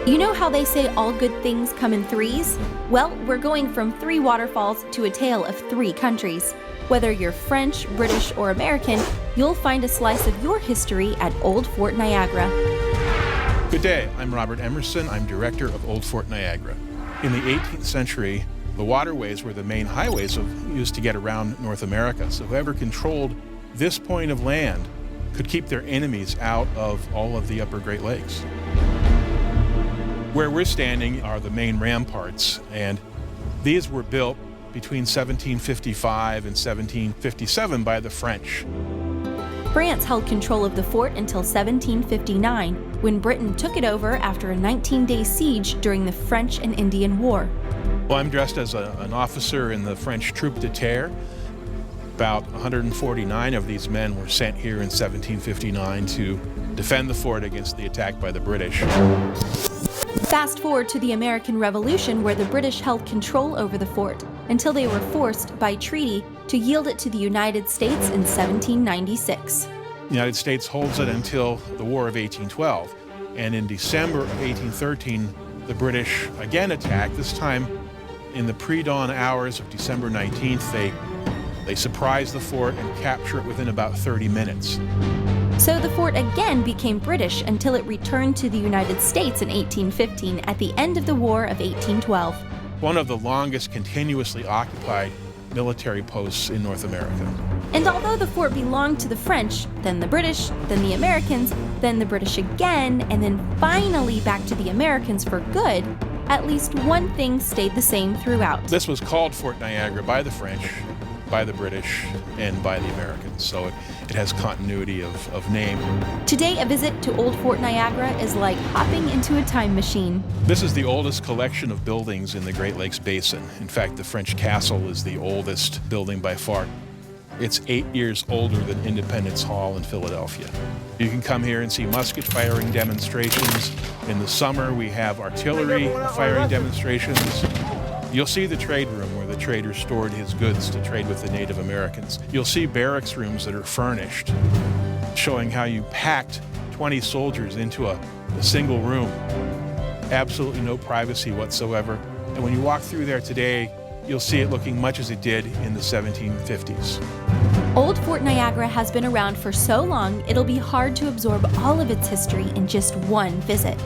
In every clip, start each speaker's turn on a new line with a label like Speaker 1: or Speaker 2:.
Speaker 1: You know how they say all good things come in threes? Well, we're going from 3 waterfalls to a tale of 3 countries. Whether you're French, British, or American, you'll find a slice of your history at Old Fort Niagara.
Speaker 2: Good day, I'm Robert Emerson. I'm director of Old Fort Niagara. In the 18th century, the waterways were the main highways used to get around North America. So whoever controlled this point of land could keep their enemies out of all of the upper Great Lakes. Where we're standing are the main ramparts, and these were built between 1755 and 1757 by the French.
Speaker 1: France held control of the fort until 1759, when Britain took it over after a 19-day siege during the French and Indian War.
Speaker 2: Well, I'm dressed as an officer in the French troupe de terre. About 149 of these men were sent here in 1759 to defend the fort against the attack by the British.
Speaker 1: Fast forward to the American Revolution, where the British held control over the fort until they were forced by treaty to yield it to the United States in 1796.
Speaker 2: The United States holds it until the War of 1812, and in December of 1813, the British again attacked. This time, in the pre-dawn hours of December 19th, they surprise the fort and capture it within about 30 minutes.
Speaker 1: So the fort again became British until it returned to the United States in 1815 at the end of the War of 1812.
Speaker 2: One of the longest continuously occupied military posts in North America.
Speaker 1: And although the fort belonged to the French, then the British, then the Americans, then the British again, and then finally back to the Americans for good, at least one thing stayed the same throughout.
Speaker 2: This was called Fort Niagara by the French, by the British, and by the Americans, so it has continuity of name.
Speaker 1: Today, a visit to Old Fort Niagara is like hopping into a time machine.
Speaker 2: This is the oldest collection of buildings in the Great Lakes Basin. In fact, the French Castle is the oldest building by far. It's 8 years older than Independence Hall in Philadelphia. You can come here and see musket firing demonstrations. In the summer, we have artillery firing demonstrations. You'll see the trade room where the trader stored his goods to trade with the Native Americans. You'll see barracks rooms that are furnished, showing how you packed 20 soldiers into a single room. Absolutely no privacy whatsoever. And when you walk through there today, you'll see it looking much as it did in the 1750s.
Speaker 1: Old Fort Niagara has been around for so long, it'll be hard to absorb all of its history in just one visit.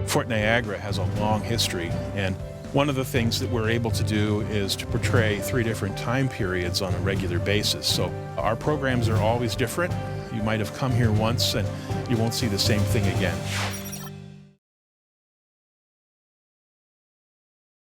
Speaker 2: Fort Niagara has a long history, and one of the things that we're able to do is to portray 3 different time periods on a regular basis. So our programs are always different. You might have come here once and you won't see the same thing again.